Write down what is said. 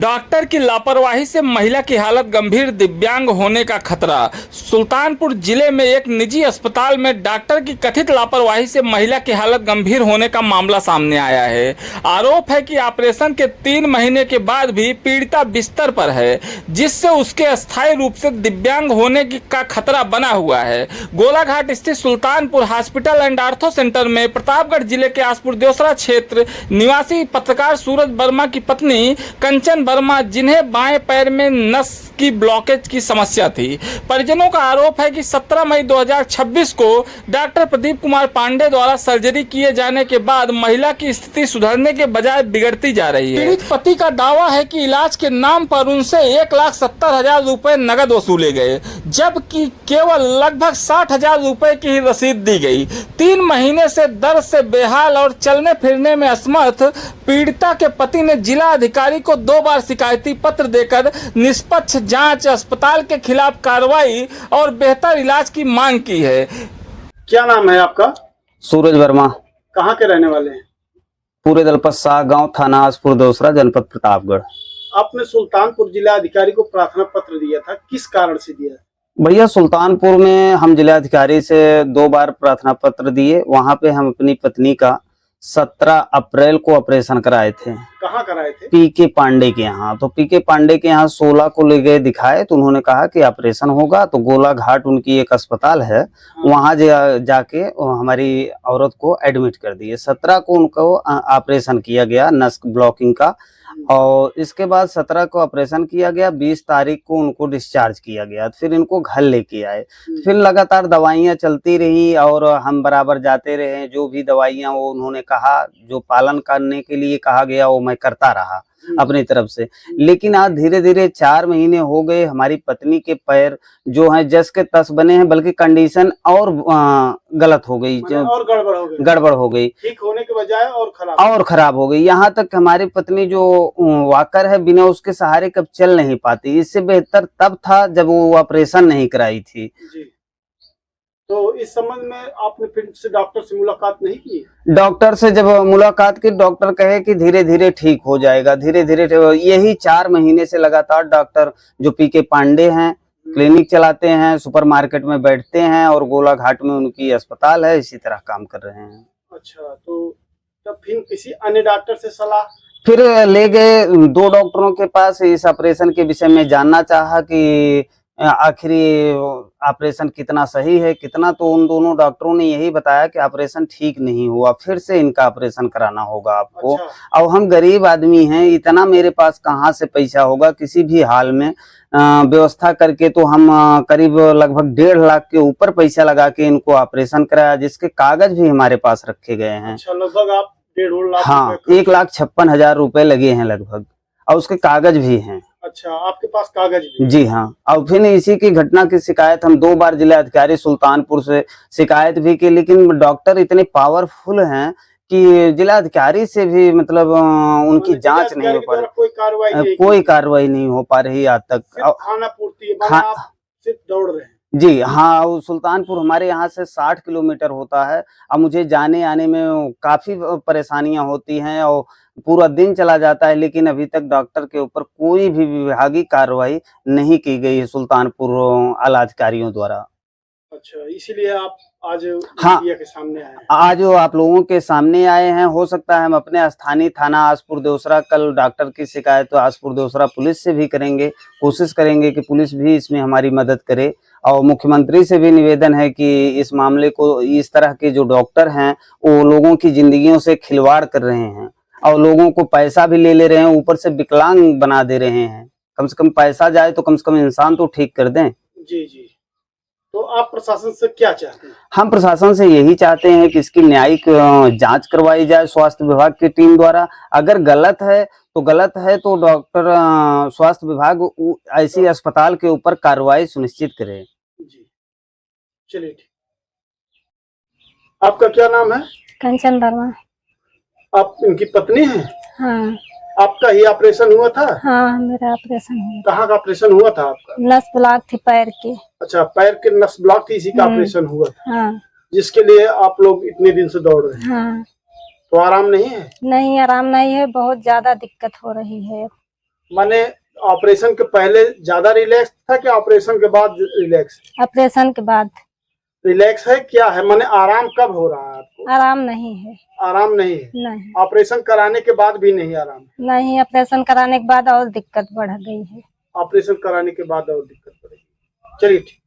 Doctor की लापरवाही से महिला की हालत गंभीर, दिव्यांग होने का खतरा। सुल्तानपुर जिले में एक निजी अस्पताल में डॉक्टर की कथित लापरवाही से महिला की हालत गंभीर होने का मामला सामने आया है। आरोप है कि ऑपरेशन के 3 महीने के बाद भी पीड़िता बिस्तर पर है, जिससे उसके अस्थायी रूप से दिव्यांग होने का खतरा बना हुआ है। गोलाघाट स्थित Sultanpur hospital and ortho centre में प्रतापगढ़ जिले के आसपुर देवसरा क्षेत्र निवासी पत्रकार सूरज वर्मा की पत्नी कंचन वर्मा, जिन्हें बाएं पैर में नस की ब्लॉकेज की समस्या थी। परिजनों का आरोप है कि 17 मई 2026 को डॉक्टर प्रदीप कुमार पांडे द्वारा सर्जरी किए जाने के बाद महिला की स्थिति सुधरने के बजाय बिगड़ती जा रही है। पीड़ित पति का दावा है कि इलाज के नाम पर उनसे 1,70,000 रुपए नगद वसूले गए, जबकि केवल लगभग 60,000 रुपए की ही रसीद दी गई। 3 महीने से दर्द से बेहाल और चलने फिरने में असमर्थ पीड़िता के पति ने जिला अधिकारी को 2 बार शिकायती पत्र देकर निष्पक्ष जांच, अस्पताल के खिलाफ कार्रवाई और बेहतर इलाज की मांग की है। क्या नाम है आपका? सूरज वर्मा। कहाँ के रहने वाले हैं? पूरे दलपत शाह गांव, थाना आसपुर देवसरा, जनपद प्रतापगढ़। आपने सुल्तानपुर जिला अधिकारी को प्रार्थना पत्र दिया था, किस कारण से दिया? भैया, सुल्तानपुर में हम जिलाधिकारी से 2 बार प्रार्थना पत्र दिए। वहां पे हम अपनी पत्नी का 17 अप्रैल को ऑपरेशन कराए थे। कहाँ कराए थे? पीके पांडे के यहाँ। तो पीके पांडे के यहाँ 16 को ले गए दिखाए, तो उन्होंने कहा कि ऑपरेशन होगा। तो गोलाघाट उनकी एक अस्पताल है, वहां जाके हमारी औरत को एडमिट कर दिए। 17 को उनको ऑपरेशन किया गया नस ब्लॉकिंग का, और इसके बाद 17 को ऑपरेशन किया गया। 20 तारीख को उनको डिस्चार्ज किया गया। फिर इनको घर लेके आए। फिर लगातार दवाइयां चलती रही और हम बराबर जाते रहे। जो भी दवाइयां वो उन्होंने कहा, जो पालन करने के लिए कहा गया, वो मैं करता रहा अपनी तरफ से। लेकिन आज धीरे धीरे 4 महीने हो गए, हमारी पत्नी के पैर जो हैं जस के तस बने हैं, बल्कि कंडीशन और गलत हो गई, और गड़बड़ हो गई, ठीक होने के बजाय और खराब हो गई। यहाँ तक हमारी पत्नी जो वॉकर है, बिना उसके सहारे कब चल नहीं पाती। इससे बेहतर तब था जब वो ऑपरेशन नहीं कराई थी। जी। तो इस संबंध में आपने फिर से डॉक्टर से मुलाकात नहीं की? डॉक्टर से जब मुलाकात की, डॉक्टर कहे कि धीरे धीरे ठीक हो जाएगा, धीरे धीरे। यही 4 महीने से लगातार डॉक्टर जो पीके पांडे हैं, क्लिनिक चलाते हैं, सुपरमार्केट में बैठते हैं और गोलाघाट में उनकी अस्पताल है, इसी तरह काम कर रहे हैं। अच्छा, तो तब फिर किसी अन्य डॉक्टर से सलाह? फिर ले गए 2 डॉक्टरों के पास, इस ऑपरेशन के विषय में जानना चाहा कि आखिरी ऑपरेशन कितना सही है, कितना। तो उन दोनों डॉक्टरों ने यही बताया कि ऑपरेशन ठीक नहीं हुआ, फिर से इनका ऑपरेशन कराना होगा आपको। अच्छा। अब हम गरीब आदमी हैं, इतना मेरे पास कहाँ से पैसा होगा किसी भी हाल में व्यवस्था करके। तो हम करीब लगभग 1.5 लाख के ऊपर पैसा लगा के इनको ऑपरेशन कराया, जिसके कागज भी हमारे पास रखे गए हैं। अच्छा, लगभग आप 1.5 लाख? हाँ, 1,56,000 रुपए लगे हैं लगभग, और उसके कागज भी हैं। अच्छा, आपके पास कागज भी? जी हाँ। और फिर इसी की घटना की शिकायत हम 2 बार जिला अधिकारी सुल्तानपुर से शिकायत भी की, लेकिन डॉक्टर इतने पावरफुल हैं कि जिला अधिकारी से भी मतलब उनकी जांच नहीं हो पा रही, कोई कार्रवाई नहीं हो पा रही आज तक। खाना पूर्ति आप सिर्फ दौड़ रहे हैं? जी हाँ, सुल्तानपुर हमारे यहाँ से 60 किलोमीटर होता है। अब मुझे जाने आने में काफी परेशानियां होती हैं और पूरा दिन चला जाता है, लेकिन अभी तक डॉक्टर के ऊपर कोई भी विभागीय कार्रवाई नहीं की गई है सुल्तानपुर आला अधिकारियों द्वारा। अच्छा, इसीलिए आप आज हाँ, मीडिया के सामने आए हैं? आज आप लोगों के सामने आए हैं। हो सकता है हम अपने स्थानीय थाना आसपुर देवसरा, कल डॉक्टर की शिकायत तो आसपुर देवसरा पुलिस से भी करेंगे, कोशिश करेंगे कि पुलिस भी इसमें हमारी मदद करे। और मुख्यमंत्री से भी निवेदन है कि इस मामले को, इस तरह के जो डॉक्टर हैं वो लोगों की जिंदगियों से खिलवाड़ कर रहे हैं और लोगों को पैसा भी ले रहे हैं, ऊपर से विकलांग बना दे रहे हैं। कम से कम पैसा जाए तो कम से कम इंसान तो ठीक कर दें। जी जी। तो आप प्रशासन से क्या चाहते हैं? हम प्रशासन से यही चाहते हैं कि इसकी न्यायिक जांच करवाई जाए स्वास्थ्य विभाग की टीम द्वारा। अगर गलत है तो डॉक्टर स्वास्थ्य विभाग ऐसी अस्पताल के ऊपर कार्रवाई सुनिश्चित करे। जी, चलिए ठीक। आपका क्या नाम है? कंचन वर्मा। आप इनकी पत्नी हैं? हाँ। आपका ही ऑपरेशन हुआ था? हाँ, मेरा ऑपरेशन हुआ। कहाँ का ऑपरेशन हुआ था आपका? नस ब्लॉक थी पैर की। अच्छा, पैर के नस ब्लॉक थी, इसी का ऑपरेशन हुआ था? हाँ। जिसके लिए आप लोग इतने दिन से दौड़ रहे हैं? हाँ। तो आराम नहीं है? नहीं, आराम नहीं है, बहुत ज्यादा दिक्कत हो रही है। माने ऑपरेशन के पहले ज्यादा रिलैक्स था कि ऑपरेशन के बाद रिलैक्स? ऑपरेशन के बाद रिलैक्स है क्या है, माने आराम कब हो रहा है आपको? आराम नहीं है। आराम नहीं है? नहीं ऑपरेशन कराने के बाद भी नहीं आराम? नहीं, ऑपरेशन कराने के बाद और दिक्कत बढ़ गई है। ऑपरेशन कराने के बाद और दिक्कत पड़ेगी। चलिए ठीक।